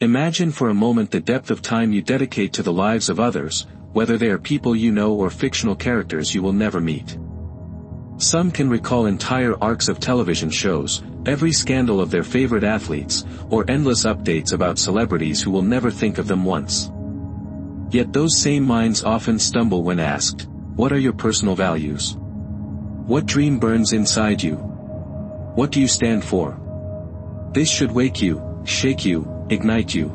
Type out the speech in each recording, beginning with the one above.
Imagine for a moment the depth of time you dedicate to the lives of others, whether they are people you know or fictional characters you will never meet. Some can recall entire arcs of television shows, every scandal of their favorite athletes, or endless updates about celebrities who will never think of them once. Yet those same minds often stumble when asked, "What are your personal values? What dream burns inside you? What do you stand for?" This should wake you, shake you, ignite you.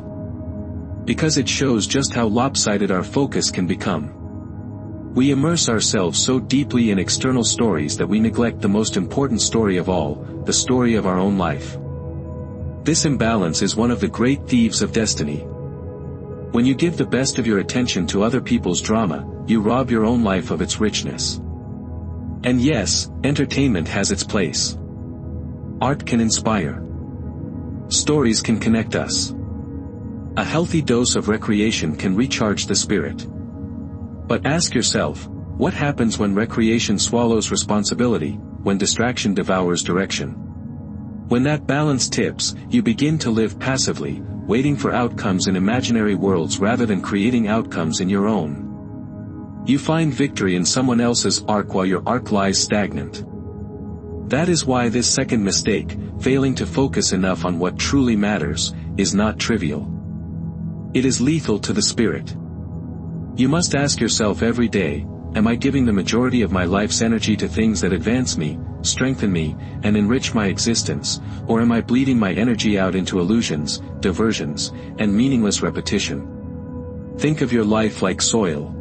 Because it shows just how lopsided our focus can become. We immerse ourselves so deeply in external stories that we neglect the most important story of all, the story of our own life. This imbalance is one of the great thieves of destiny. When you give the best of your attention to other people's drama, you rob your own life of its richness. And yes, entertainment has its place. Art can inspire. Stories can connect us. A healthy dose of recreation can recharge the spirit. But ask yourself, what happens when recreation swallows responsibility, when distraction devours direction? When that balance tips, you begin to live passively, waiting for outcomes in imaginary worlds rather than creating outcomes in your own. You find victory in someone else's arc while your arc lies stagnant. That is why this second mistake, failing to focus enough on what truly matters, is not trivial. It is lethal to the spirit. You must ask yourself every day, am I giving the majority of my life's energy to things that advance me, strengthen me, and enrich my existence, or am I bleeding my energy out into illusions, diversions, and meaningless repetition? Think of your life like soil.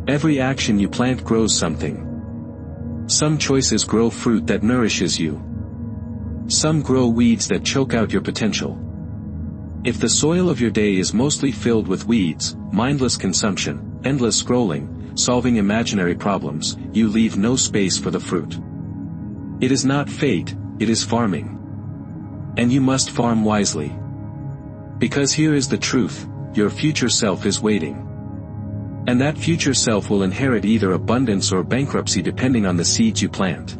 Every action you plant grows something. Some choices grow fruit that nourishes you. Some grow weeds that choke out your potential. If the soil of your day is mostly filled with weeds, mindless consumption, endless scrolling, solving imaginary problems, you leave no space for the fruit. It is not fate, it is farming. And you must farm wisely. Because here is the truth, your future self is waiting. And that future self will inherit either abundance or bankruptcy depending on the seeds you plant.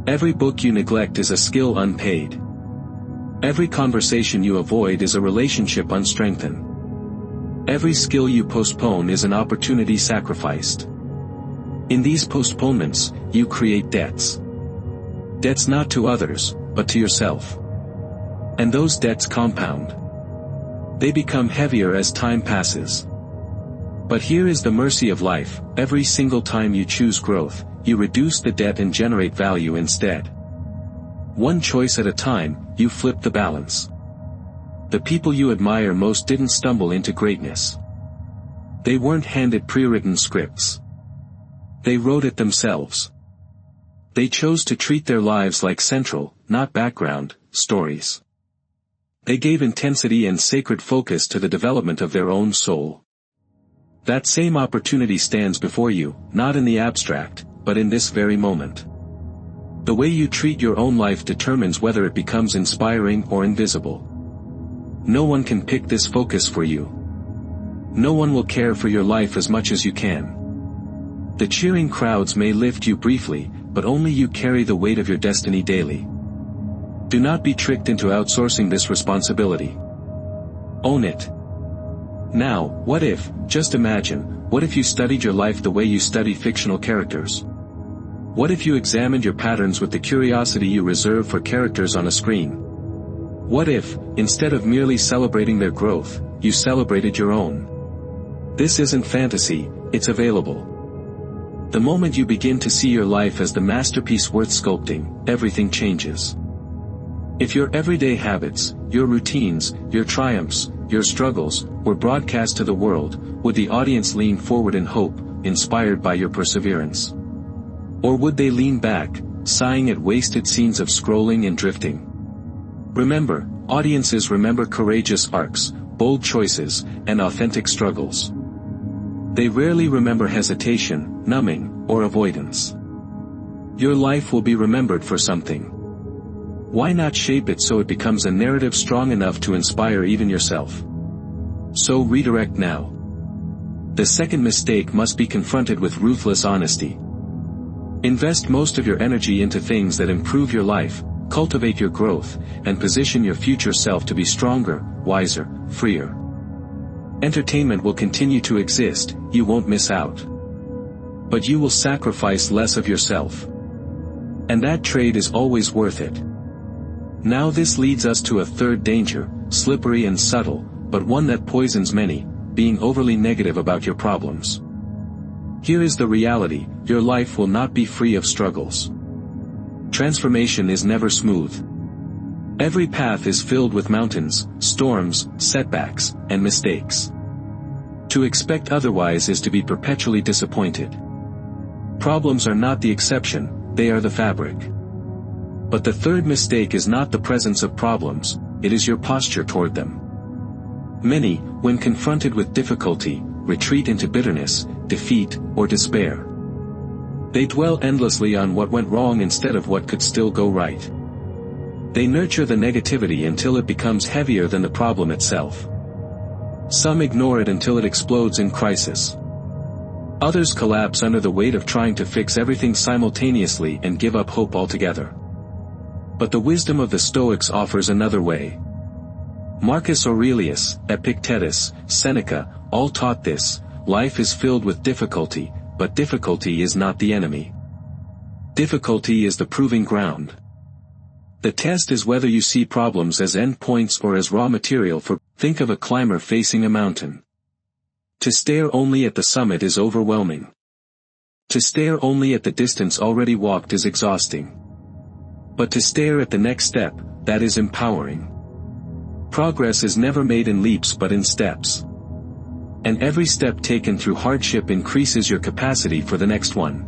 Every book you neglect is a skill unpaid. Every conversation you avoid is a relationship unstrengthened. Every skill you postpone is an opportunity sacrificed. In these postponements, you create debts. Debts not to others, but to yourself. And those debts compound. They become heavier as time passes. But here is the mercy of life, every single time you choose growth, you reduce the debt and generate value instead. One choice at a time, you flip the balance. The people you admire most didn't stumble into greatness. They weren't handed pre-written scripts. They wrote it themselves. They chose to treat their lives like central, not background, stories. They gave intensity and sacred focus to the development of their own soul. That same opportunity stands before you, not in the abstract, but in this very moment. The way you treat your own life determines whether it becomes inspiring or invisible. No one can pick this focus for you. No one will care for your life as much as you can. The cheering crowds may lift you briefly, but only you carry the weight of your destiny daily. Do not be tricked into outsourcing this responsibility. Own it. Now, what if, just imagine, what if you studied your life the way you study fictional characters? What if you examined your patterns with the curiosity you reserve for characters on a screen? What if, instead of merely celebrating their growth, you celebrated your own? This isn't fantasy, it's available. The moment you begin to see your life as the masterpiece worth sculpting, everything changes. If your everyday habits, your routines, your triumphs, your struggles, were broadcast to the world, would the audience lean forward in hope, inspired by your perseverance? Or would they lean back, sighing at wasted scenes of scrolling and drifting? Remember, audiences remember courageous arcs, bold choices, and authentic struggles. They rarely remember hesitation, numbing, or avoidance. Your life will be remembered for something. Why not shape it so it becomes a narrative strong enough to inspire even yourself? So redirect now. The second mistake must be confronted with ruthless honesty. Invest most of your energy into things that improve your life, cultivate your growth, and position your future self to be stronger, wiser, freer. Entertainment will continue to exist, you won't miss out. But you will sacrifice less of yourself. And that trade is always worth it. Now this leads us to a third danger, slippery and subtle, but one that poisons many, being overly negative about your problems. Here is the reality, your life will not be free of struggles. Transformation is never smooth. Every path is filled with mountains, storms, setbacks, and mistakes. To expect otherwise is to be perpetually disappointed. Problems are not the exception, they are the fabric. But the third mistake is not the presence of problems, it is your posture toward them. Many, when confronted with difficulty, retreat into bitterness, defeat, or despair. They dwell endlessly on what went wrong instead of what could still go right. They nurture the negativity until it becomes heavier than the problem itself. Some ignore it until it explodes in crisis. Others collapse under the weight of trying to fix everything simultaneously and give up hope altogether. But the wisdom of the Stoics offers another way. Marcus Aurelius, Epictetus, Seneca, all taught this: life is filled with difficulty, but difficulty is not the enemy. Difficulty is the proving ground. The test is whether you see problems as endpoints or as raw material for. Think of a climber facing a mountain. To stare only at the summit is overwhelming. To stare only at the distance already walked is exhausting. But to stare at the next step, that is empowering. Progress is never made in leaps but in steps. And every step taken through hardship increases your capacity for the next one.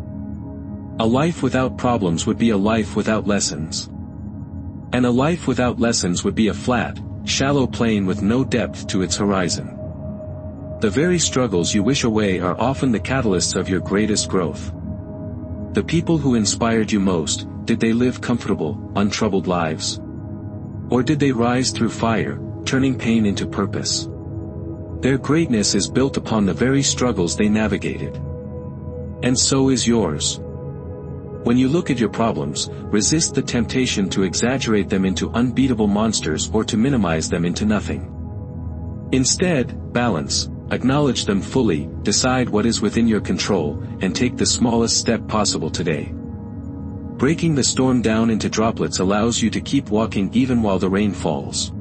A life without problems would be a life without lessons. And a life without lessons would be a flat, shallow plain with no depth to its horizon. The very struggles you wish away are often the catalysts of your greatest growth. The people who inspired you most, did they live comfortable, untroubled lives? Or did they rise through fire, turning pain into purpose? Their greatness is built upon the very struggles they navigated. And so is yours. When you look at your problems, resist the temptation to exaggerate them into unbeatable monsters or to minimize them into nothing. Instead, balance, acknowledge them fully, decide what is within your control, and take the smallest step possible today. Breaking the storm down into droplets allows you to keep walking even while the rain falls.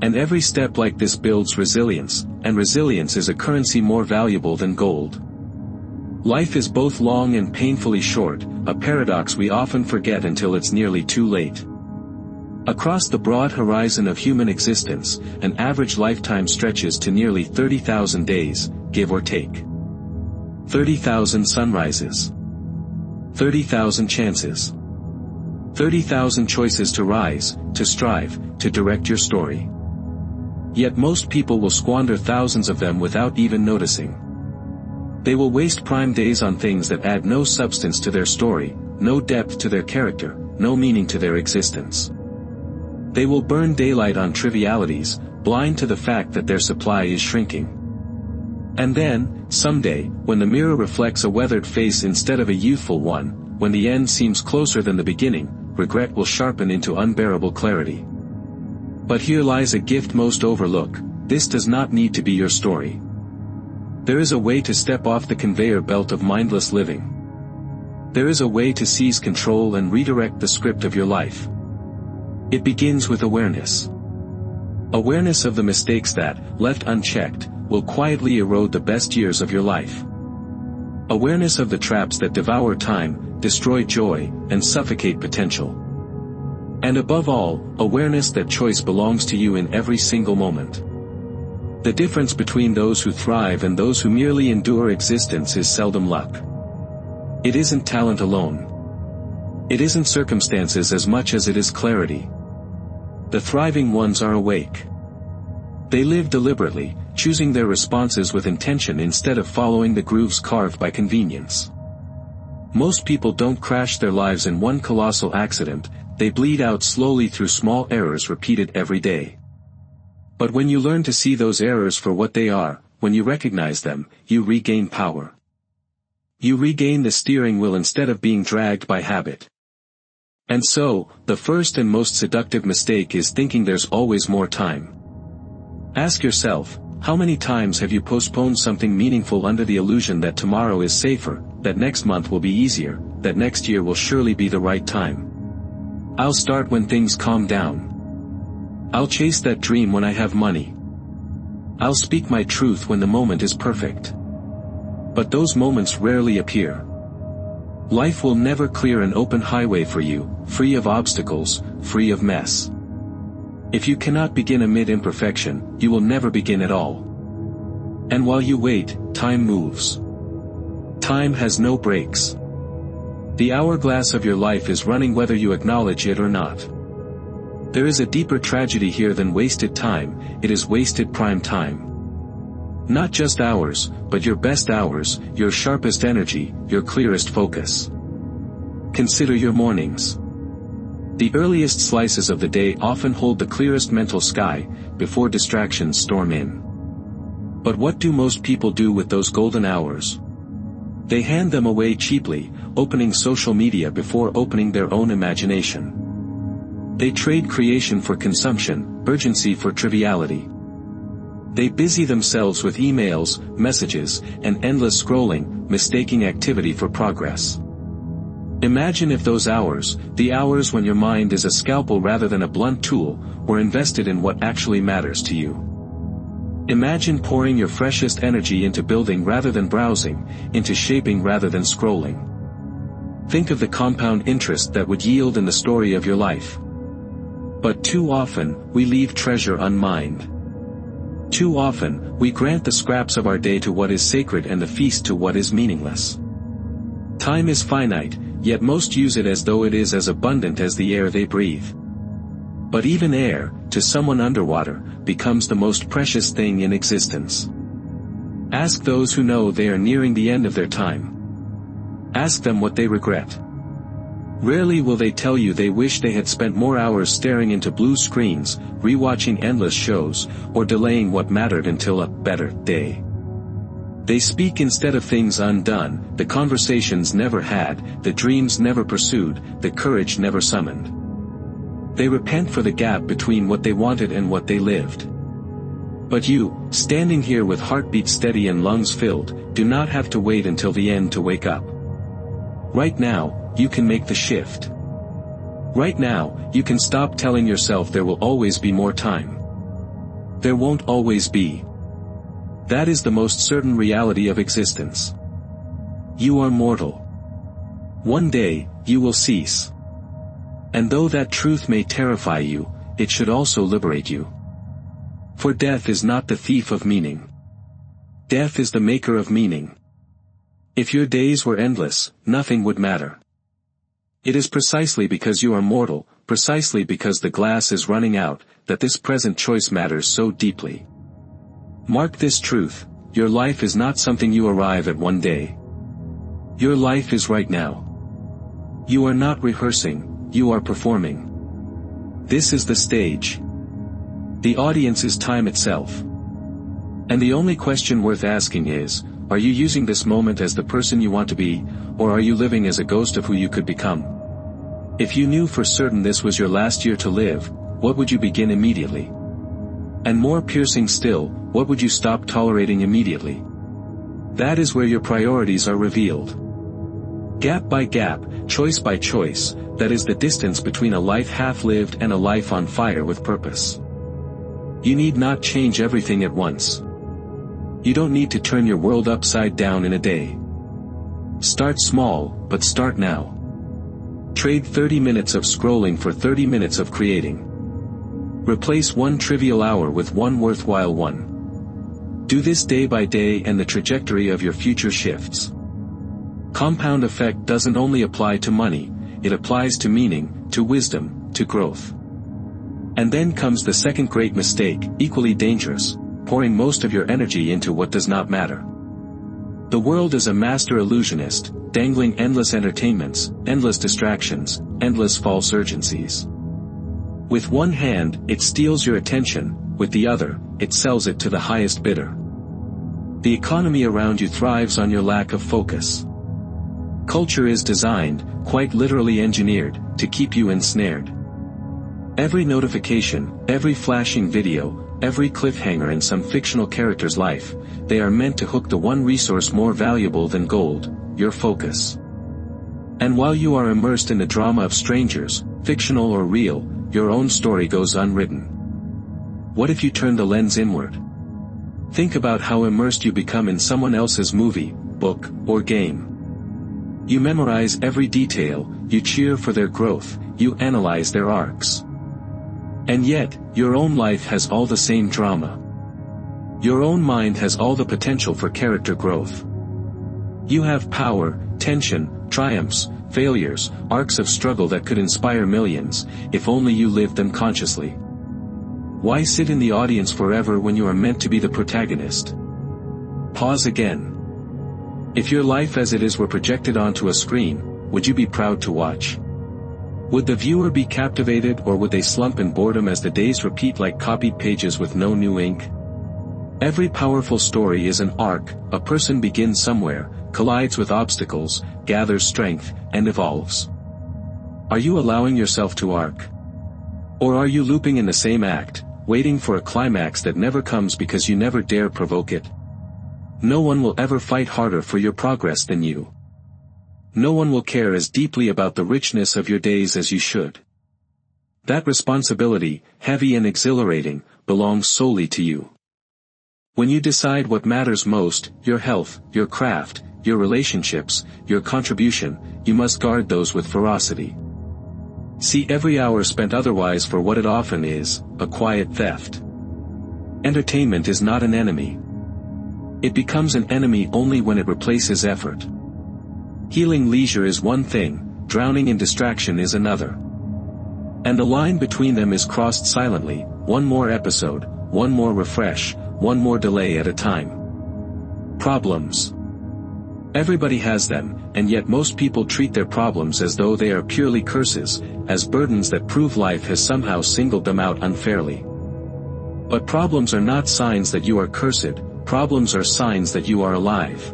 And every step like this builds resilience, and resilience is a currency more valuable than gold. Life is both long and painfully short, a paradox we often forget until it's nearly too late. Across the broad horizon of human existence, an average lifetime stretches to nearly 30,000 days, give or take. 30,000 sunrises. 30,000 chances. 30,000 choices to rise, to strive, to direct your story. Yet most people will squander thousands of them without even noticing. They will waste prime days on things that add no substance to their story, no depth to their character, no meaning to their existence. They will burn daylight on trivialities, blind to the fact that their supply is shrinking. And then, someday, when the mirror reflects a weathered face instead of a youthful one, when the end seems closer than the beginning, regret will sharpen into unbearable clarity. But here lies a gift most overlooked: this does not need to be your story. There is a way to step off the conveyor belt of mindless living. There is a way to seize control and redirect the script of your life. It begins with awareness. Awareness of the mistakes that, left unchecked, will quietly erode the best years of your life. Awareness of the traps that devour time, destroy joy, and suffocate potential. And above all, awareness that choice belongs to you in every single moment. The difference between those who thrive and those who merely endure existence is seldom luck. It isn't talent alone. It isn't circumstances as much as it is clarity. The thriving ones are awake. They live deliberately, choosing their responses with intention instead of following the grooves carved by convenience. Most people don't crash their lives in one colossal accident, they bleed out slowly through small errors repeated every day. But when you learn to see those errors for what they are, when you recognize them, you regain power. You regain the steering wheel instead of being dragged by habit. And so, the first and most seductive mistake is thinking there's always more time. Ask yourself, how many times have you postponed something meaningful under the illusion that tomorrow is safer, that next month will be easier, that next year will surely be the right time? I'll start when things calm down. I'll chase that dream when I have money. I'll speak my truth when the moment is perfect. But those moments rarely appear. Life will never clear an open highway for you, free of obstacles, free of mess. If you cannot begin amid imperfection, you will never begin at all. And while you wait, time moves. Time has no brakes. The hourglass of your life is running whether you acknowledge it or not. There is a deeper tragedy here than wasted time, it is wasted prime time. Not just hours, but your best hours, your sharpest energy, your clearest focus. Consider your mornings. The earliest slices of the day often hold the clearest mental sky, before distractions storm in. But what do most people do with those golden hours? They hand them away cheaply, opening social media before opening their own imagination. They trade creation for consumption, urgency for triviality. They busy themselves with emails, messages, and endless scrolling, mistaking activity for progress. Imagine if those hours, the hours when your mind is a scalpel rather than a blunt tool, were invested in what actually matters to you. Imagine pouring your freshest energy into building rather than browsing, into shaping rather than scrolling. Think of the compound interest that would yield in the story of your life. But too often, we leave treasure unmined. Too often, we grant the scraps of our day to what is sacred and the feast to what is meaningless. Time is finite, yet most use it as though it is as abundant as the air they breathe. But even air, to someone underwater, becomes the most precious thing in existence. Ask those who know they are nearing the end of their time. Ask them what they regret. Rarely will they tell you they wish they had spent more hours staring into blue screens, rewatching endless shows, or delaying what mattered until a better day. They speak instead of things undone, the conversations never had, the dreams never pursued, the courage never summoned. They repent for the gap between what they wanted and what they lived. But you, standing here with heartbeat steady and lungs filled, do not have to wait until the end to wake up. Right now, you can make the shift. Right now, you can stop telling yourself there will always be more time. There won't always be. That is the most certain reality of existence. You are mortal. One day, you will cease. And though that truth may terrify you, it should also liberate you. For death is not the thief of meaning. Death is the maker of meaning. If your days were endless, nothing would matter. It is precisely because you are mortal, precisely because the glass is running out, that this present choice matters so deeply. Mark this truth, your life is not something you arrive at one day. Your life is right now. You are not rehearsing, you are performing. This is the stage. The audience is time itself. And the only question worth asking is, are you using this moment as the person you want to be, or are you living as a ghost of who you could become? If you knew for certain this was your last year to live, what would you begin immediately? And more piercing still, what would you stop tolerating immediately? That is where your priorities are revealed. Gap by gap, choice by choice, that is the distance between a life half lived and a life on fire with purpose. You need not change everything at once. You don't need to turn your world upside down in a day. Start small, but start now. Trade 30 minutes of scrolling for 30 minutes of creating. Replace one trivial hour with one worthwhile one. Do this day by day and the trajectory of your future shifts. Compound effect doesn't only apply to money, it applies to meaning, to wisdom, to growth. And then comes the second great mistake, equally dangerous, pouring most of your energy into what does not matter. The world is a master illusionist, dangling endless entertainments, endless distractions, endless false urgencies. With one hand, it steals your attention, with the other, it sells it to the highest bidder. The economy around you thrives on your lack of focus. Culture is designed, quite literally engineered, to keep you ensnared. Every notification, every flashing video, every cliffhanger in some fictional character's life, they are meant to hook the one resource more valuable than gold, your focus. And while you are immersed in the drama of strangers, fictional or real, your own story goes unwritten. What if you turn the lens inward? Think about how immersed you become in someone else's movie, book, or game. You memorize every detail, you cheer for their growth, you analyze their arcs. And yet, your own life has all the same drama. Your own mind has all the potential for character growth. You have power, tension, triumphs, failures, arcs of struggle that could inspire millions, if only you lived them consciously. Why sit in the audience forever when you are meant to be the protagonist? Pause again. If your life as it is were projected onto a screen, would you be proud to watch? Would the viewer be captivated, or would they slump in boredom as the days repeat like copied pages with no new ink? Every powerful story is an arc. A person begins somewhere, collides with obstacles, gathers strength, and evolves. Are you allowing yourself to arc? Or are you looping in the same act, waiting for a climax that never comes because you never dare provoke it? No one will ever fight harder for your progress than you. No one will care as deeply about the richness of your days as you should. That responsibility, heavy and exhilarating, belongs solely to you. When you decide what matters most, your health, your craft, your relationships, your contribution, you must guard those with ferocity. See every hour spent otherwise for what it often is, a quiet theft. Entertainment is not an enemy. It becomes an enemy only when it replaces effort. Healing leisure is one thing, drowning in distraction is another. And the line between them is crossed silently, one more episode, one more refresh, one more delay at a time. Problems. Everybody has them, and yet most people treat their problems as though they are purely curses, as burdens that prove life has somehow singled them out unfairly. But problems are not signs that you are cursed, problems are signs that you are alive.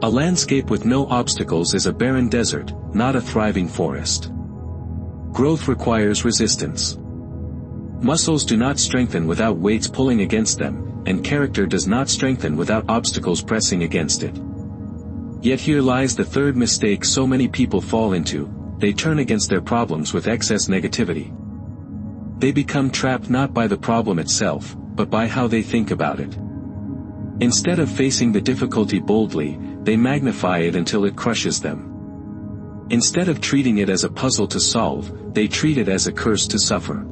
A landscape with no obstacles is a barren desert, not a thriving forest. Growth requires resistance. Muscles do not strengthen without weights pulling against them, and character does not strengthen without obstacles pressing against it. Yet here lies the third mistake so many people fall into: they turn against their problems with excess negativity. They become trapped not by the problem itself, but by how they think about it. Instead of facing the difficulty boldly, they magnify it until it crushes them. Instead of treating it as a puzzle to solve, they treat it as a curse to suffer.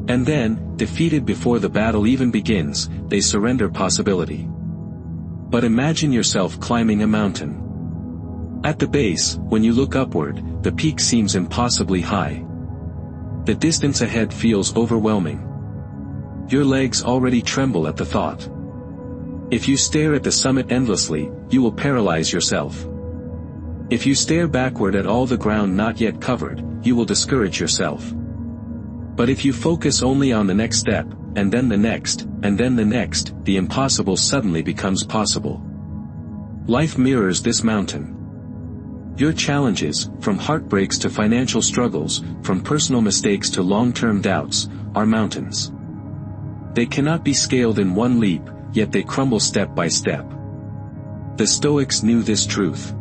And then, defeated before the battle even begins, they surrender possibility. But imagine yourself climbing a mountain. At the base, when you look upward, the peak seems impossibly high. The distance ahead feels overwhelming. Your legs already tremble at the thought. If you stare at the summit endlessly, you will paralyze yourself. If you stare backward at all the ground not yet covered, you will discourage yourself. But if you focus only on the next step, and then the next, and then the next, the impossible suddenly becomes possible. Life mirrors this mountain. Your challenges, from heartbreaks to financial struggles, from personal mistakes to long-term doubts, are mountains. They cannot be scaled in one leap, yet they crumble step by step. The Stoics knew this truth.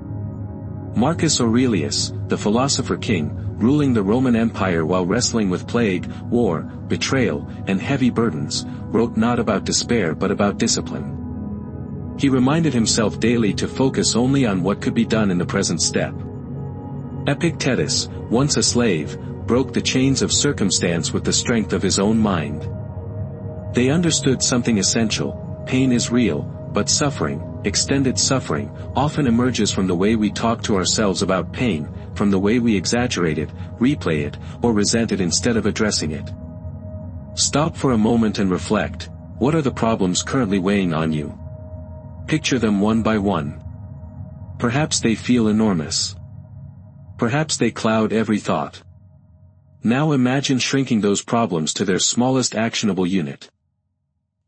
Marcus Aurelius, the philosopher king, ruling the Roman Empire while wrestling with plague, war, betrayal, and heavy burdens, wrote not about despair but about discipline. He reminded himself daily to focus only on what could be done in the present step. Epictetus, once a slave, broke the chains of circumstance with the strength of his own mind. They understood something essential: pain is real, but suffering, extended suffering, often emerges from the way we talk to ourselves about pain, from the way we exaggerate it, replay it, or resent it instead of addressing it. Stop for a moment and reflect. What are the problems currently weighing on you? Picture them one by one. Perhaps they feel enormous. Perhaps they cloud every thought. Now imagine shrinking those problems to their smallest actionable unit.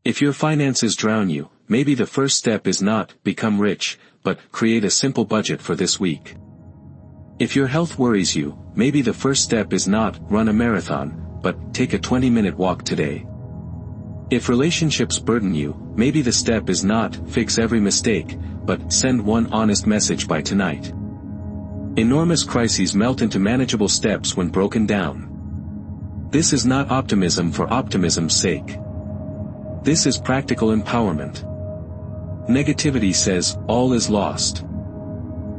If your finances drown you, maybe the first step is not become rich, but create a simple budget for this week. If your health worries you, maybe the first step is not run a marathon, but take a 20-minute walk today. If relationships burden you, maybe the step is not fix every mistake, but send one honest message by tonight. Enormous crises melt into manageable steps when broken down. This is not optimism for optimism's sake. This is practical empowerment. Negativity says, all is lost.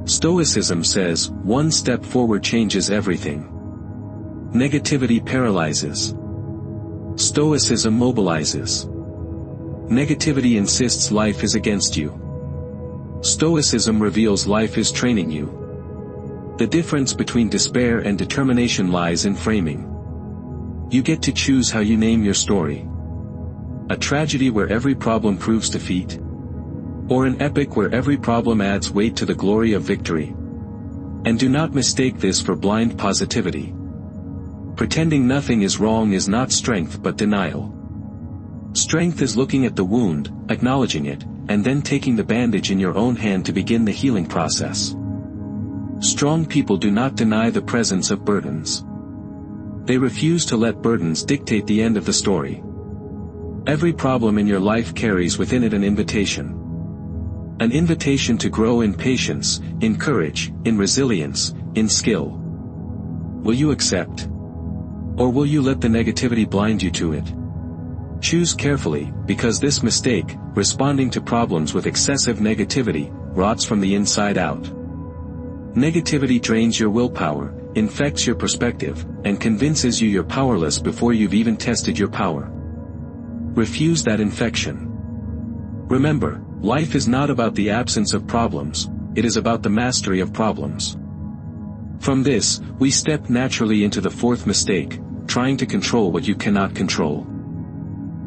Stoicism says, one step forward changes everything. Negativity paralyzes. Stoicism mobilizes. Negativity insists life is against you. Stoicism reveals life is training you. The difference between despair and determination lies in framing. You get to choose how you name your story. A tragedy where every problem proves defeat, or an epic where every problem adds weight to the glory of victory. And do not mistake this for blind positivity. Pretending nothing is wrong is not strength but denial. Strength is looking at the wound, acknowledging it, and then taking the bandage in your own hand to begin the healing process. Strong people do not deny the presence of burdens. They refuse to let burdens dictate the end of the story. Every problem in your life carries within it an invitation. An invitation to grow in patience, in courage, in resilience, in skill. Will you accept? Or will you let the negativity blind you to it? Choose carefully, because this mistake, responding to problems with excessive negativity, rots from the inside out. Negativity drains your willpower, infects your perspective, and convinces you you're powerless before you've even tested your power. Refuse that infection. Remember, life is not about the absence of problems, it is about the mastery of problems. From this, we step naturally into the fourth mistake, trying to control what you cannot control.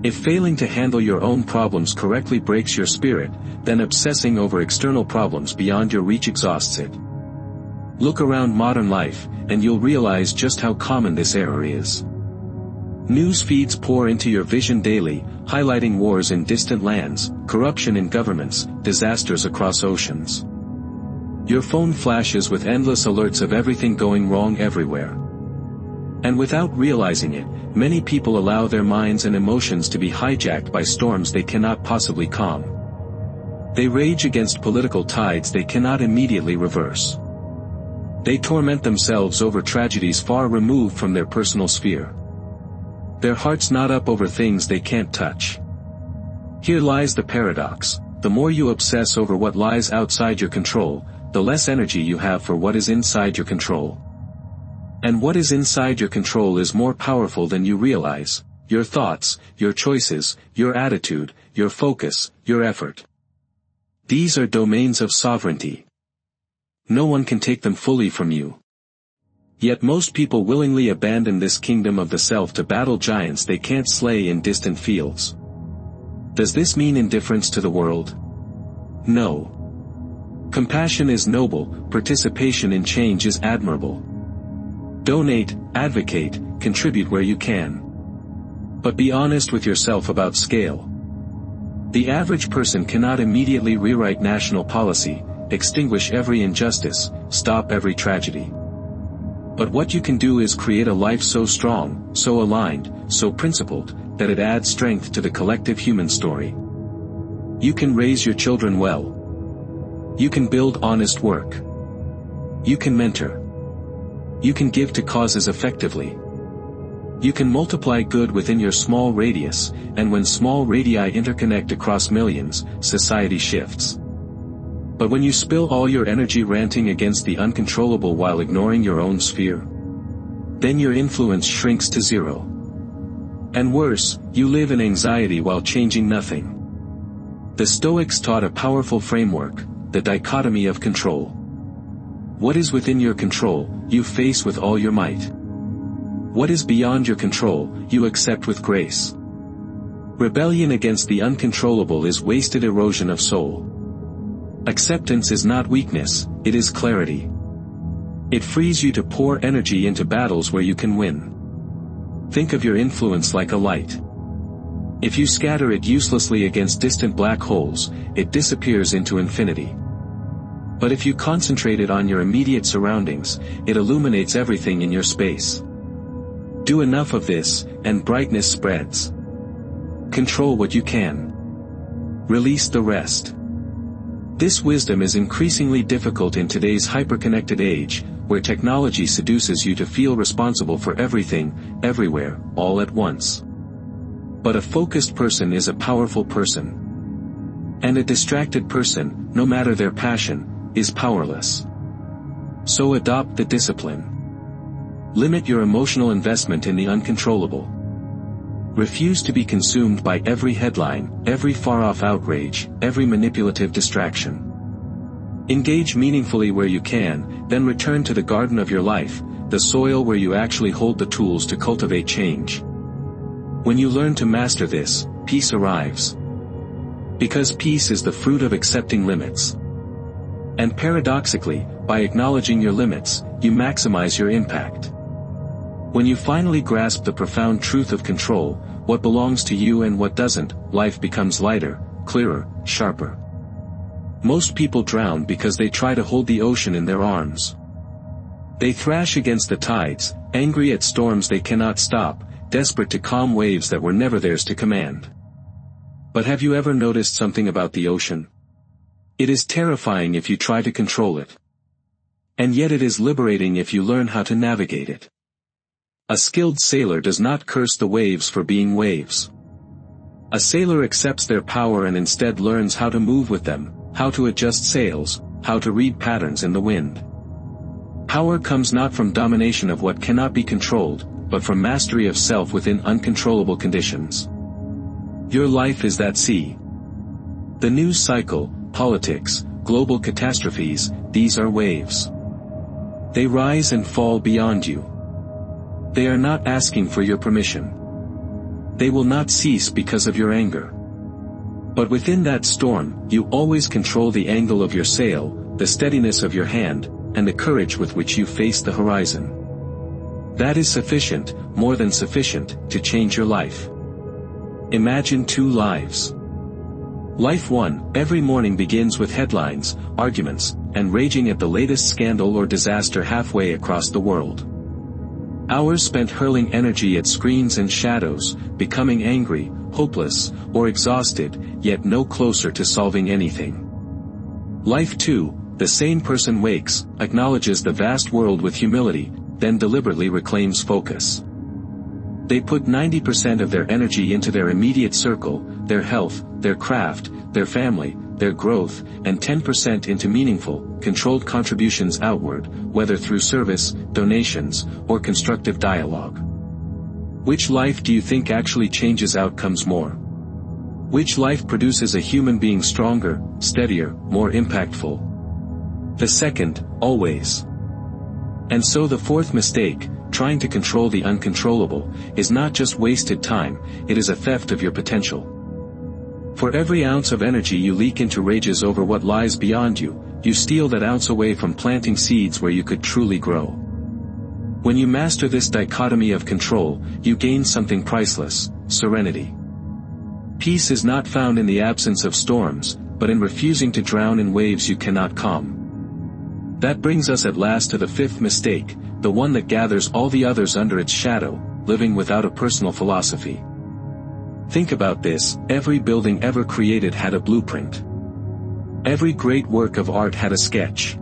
If failing to handle your own problems correctly breaks your spirit, then obsessing over external problems beyond your reach exhausts it. Look around modern life, and you'll realize just how common this error is. News feeds pour into your vision daily, highlighting wars in distant lands, corruption in governments, disasters across oceans. Your phone flashes with endless alerts of everything going wrong everywhere. And without realizing it, many people allow their minds and emotions to be hijacked by storms they cannot possibly calm. They rage against political tides they cannot immediately reverse. They torment themselves over tragedies far removed from their personal sphere. Their hearts knot up over things they can't touch. Here lies the paradox: the more you obsess over what lies outside your control, the less energy you have for what is inside your control. And what is inside your control is more powerful than you realize: your thoughts, your choices, your attitude, your focus, your effort. These are domains of sovereignty. No one can take them fully from you. Yet most people willingly abandon this kingdom of the self to battle giants they can't slay in distant fields. Does this mean indifference to the world? No. Compassion is noble, participation in change is admirable. Donate, advocate, contribute where you can. But be honest with yourself about scale. The average person cannot immediately rewrite national policy, extinguish every injustice, stop every tragedy. But what you can do is create a life so strong, so aligned, so principled, that it adds strength to the collective human story. You can raise your children well. You can build honest work. You can mentor. You can give to causes effectively. You can multiply good within your small radius, and when small radii interconnect across millions, society shifts. But when you spill all your energy ranting against the uncontrollable while ignoring your own sphere, then your influence shrinks to zero. And worse, you live in anxiety while changing nothing. The Stoics taught a powerful framework, the dichotomy of control. What is within your control, you face with all your might. What is beyond your control, you accept with grace. Rebellion against the uncontrollable is wasted erosion of soul. Acceptance is not weakness, it is clarity. It frees you to pour energy into battles where you can win. Think of your influence like a light. If you scatter it uselessly against distant black holes, it disappears into infinity. But if you concentrate it on your immediate surroundings, it illuminates everything in your space. Do enough of this, and brightness spreads. Control what you can. Release the rest. This wisdom is increasingly difficult in today's hyper-connected age, where technology seduces you to feel responsible for everything, everywhere, all at once. But a focused person is a powerful person. And a distracted person, no matter their passion, is powerless. So adopt the discipline. Limit your emotional investment in the uncontrollable. Refuse to be consumed by every headline, every far-off outrage, every manipulative distraction. Engage meaningfully where you can, then return to the garden of your life, the soil where you actually hold the tools to cultivate change. When you learn to master this, peace arrives. Because peace is the fruit of accepting limits. And paradoxically, by acknowledging your limits, you maximize your impact. When you finally grasp the profound truth of control, what belongs to you and what doesn't, life becomes lighter, clearer, sharper. Most people drown because they try to hold the ocean in their arms. They thrash against the tides, angry at storms they cannot stop, desperate to calm waves that were never theirs to command. But have you ever noticed something about the ocean? It is terrifying if you try to control it. And yet it is liberating if you learn how to navigate it. A skilled sailor does not curse the waves for being waves. A sailor accepts their power and instead learns how to move with them, how to adjust sails, how to read patterns in the wind. Power comes not from domination of what cannot be controlled, but from mastery of self within uncontrollable conditions. Your life is that sea. The news cycle, politics, global catastrophes, these are waves. They rise and fall beyond you. They are not asking for your permission. They will not cease because of your anger. But within that storm, you always control the angle of your sail, the steadiness of your hand, and the courage with which you face the horizon. That is sufficient, more than sufficient, to change your life. Imagine 2 lives. Life 1, every morning begins with headlines, arguments, and raging at the latest scandal or disaster halfway across the world. Hours spent hurling energy at screens and shadows, becoming angry, hopeless, or exhausted, yet no closer to solving anything. Life 2, the sane person wakes, acknowledges the vast world with humility, then deliberately reclaims focus. They put 90% of their energy into their immediate circle, their health, their craft, their family, their growth, and 10% into meaningful, controlled contributions outward, whether through service, donations, or constructive dialogue. Which life do you think actually changes outcomes more? Which life produces a human being stronger, steadier, more impactful? The second, always. And so the 4th mistake, trying to control the uncontrollable, is not just wasted time, it is a theft of your potential. For every ounce of energy you leak into rages over what lies beyond you, you steal that ounce away from planting seeds where you could truly grow. When you master this dichotomy of control, you gain something priceless, serenity. Peace is not found in the absence of storms, but in refusing to drown in waves you cannot calm. That brings us at last to the 5th mistake, the one that gathers all the others under its shadow, living without a personal philosophy. Think about this, every building ever created had a blueprint. Every great work of art had a sketch.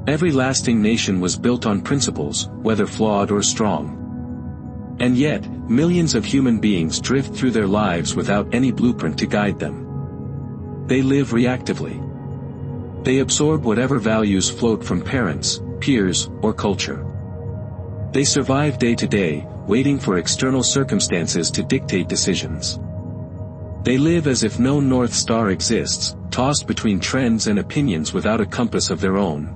Every lasting nation was built on principles, whether flawed or strong. And yet, millions of human beings drift through their lives without any blueprint to guide them. They live reactively. They absorb whatever values float from parents, peers, or culture. They survive day to day, waiting for external circumstances to dictate decisions. They live as if no North Star exists, tossed between trends and opinions without a compass of their own.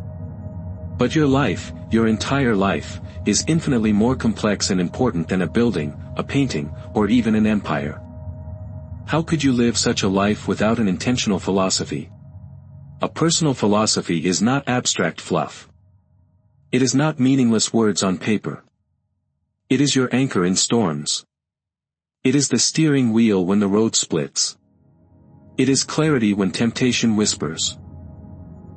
But your life, your entire life, is infinitely more complex and important than a building, a painting, or even an empire. How could you live such a life without an intentional philosophy? A personal philosophy is not abstract fluff. It is not meaningless words on paper. It is your anchor in storms. It is the steering wheel when the road splits. It is clarity when temptation whispers.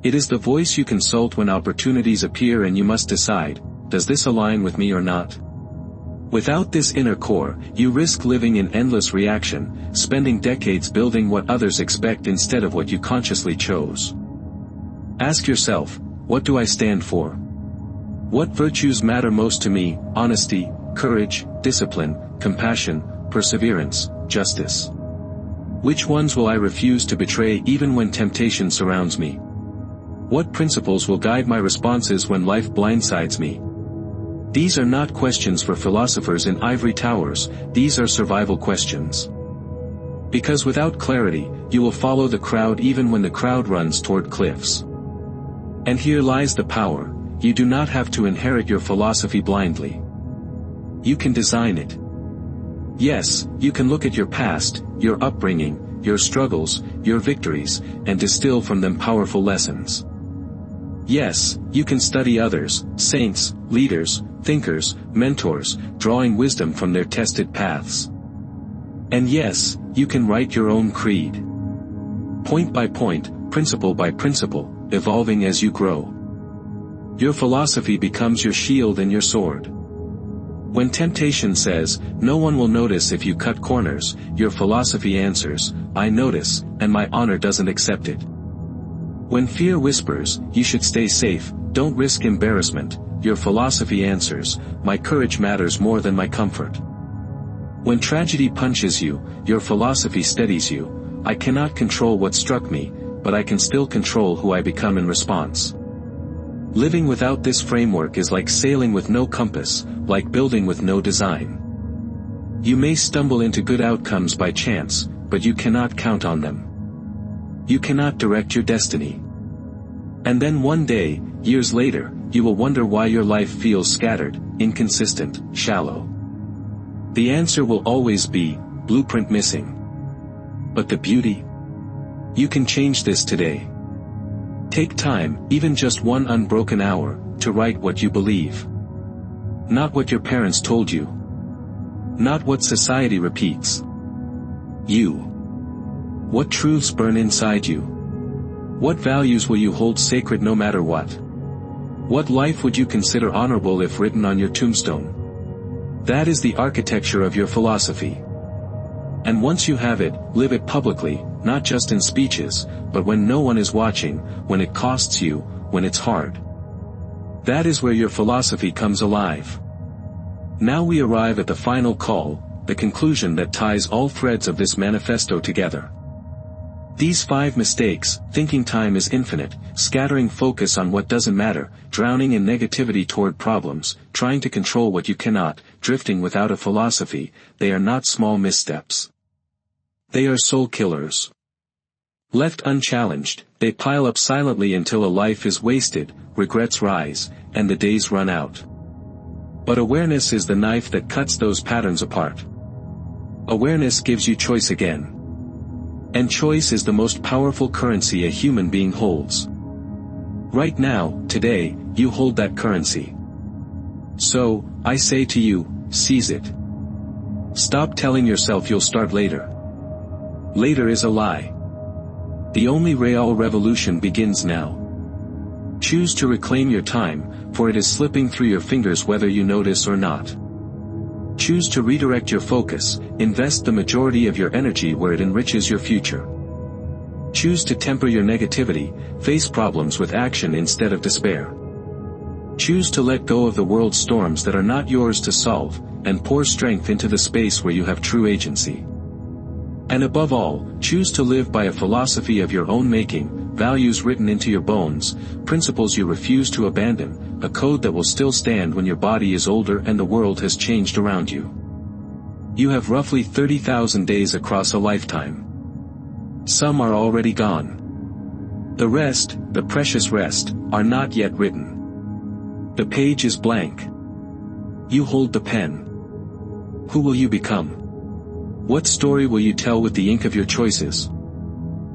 It is the voice you consult when opportunities appear and you must decide, does this align with me or not? Without this inner core, you risk living in endless reaction, spending decades building what others expect instead of what you consciously chose. Ask yourself, what do I stand for? What virtues matter most to me? Honesty, courage, discipline, compassion, perseverance, justice. Which ones will I refuse to betray even when temptation surrounds me? What principles will guide my responses when life blindsides me? These are not questions for philosophers in ivory towers, these are survival questions. Because without clarity, you will follow the crowd even when the crowd runs toward cliffs. And here lies the power, you do not have to inherit your philosophy blindly. You can design it. Yes, you can look at your past, your upbringing, your struggles, your victories, and distill from them powerful lessons. Yes, you can study others, saints, leaders, thinkers, mentors, drawing wisdom from their tested paths. And yes, you can write your own creed. Point by point, principle by principle, evolving as you grow. Your philosophy becomes your shield and your sword. When temptation says, no one will notice if you cut corners, your philosophy answers, I notice, and my honor doesn't accept it. When fear whispers, you should stay safe, don't risk embarrassment, your philosophy answers, my courage matters more than my comfort. When tragedy punches you, your philosophy steadies you, I cannot control what struck me, but I can still control who I become in response. Living without this framework is like sailing with no compass, like building with no design. You may stumble into good outcomes by chance, but you cannot count on them. You cannot direct your destiny. And then one day, years later, you will wonder why your life feels scattered, inconsistent, shallow. The answer will always be, blueprint missing. But the beauty? You can change this today. Take time, even just one unbroken hour, to write what you believe. Not what your parents told you. Not what society repeats. You. What truths burn inside you? What values will you hold sacred no matter what? What life would you consider honorable if written on your tombstone? That is the architecture of your philosophy. And once you have it, live it publicly, not just in speeches, but when no one is watching, when it costs you, when it's hard. That is where your philosophy comes alive. Now we arrive at the final call, the conclusion that ties all threads of this manifesto together. These 5 mistakes: thinking time is infinite, scattering focus on what doesn't matter, drowning in negativity toward problems, trying to control what you cannot, drifting without a philosophy, they are not small missteps. They are soul killers. Left unchallenged, they pile up silently until a life is wasted, regrets rise, and the days run out. But awareness is the knife that cuts those patterns apart. Awareness gives you choice again. And choice is the most powerful currency a human being holds. Right now, today, you hold that currency. So, I say to you, seize it. Stop telling yourself you'll start later. Later is a lie. The only real revolution begins now. Choose to reclaim your time, for it is slipping through your fingers whether you notice or not. Choose to redirect your focus, invest the majority of your energy where it enriches your future. Choose to temper your negativity, face problems with action instead of despair. Choose to let go of the world's storms that are not yours to solve, and pour strength into the space where you have true agency. And above all, choose to live by a philosophy of your own making, values written into your bones, principles you refuse to abandon, a code that will still stand when your body is older and the world has changed around you. You have roughly 30,000 days across a lifetime. Some are already gone. The rest, the precious rest, are not yet written. The page is blank. You hold the pen. Who will you become? What story will you tell with the ink of your choices?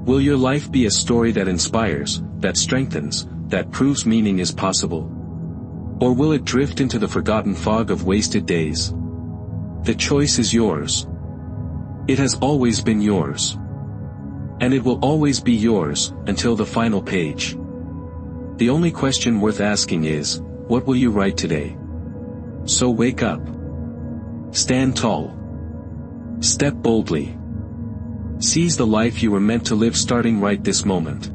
Will your life be a story that inspires, that strengthens, that proves meaning is possible? Or will it drift into the forgotten fog of wasted days? The choice is yours. It has always been yours. And it will always be yours, until the final page. The only question worth asking is, what will you write today? So wake up. Stand tall. Step boldly. Seize the life you were meant to live starting right this moment.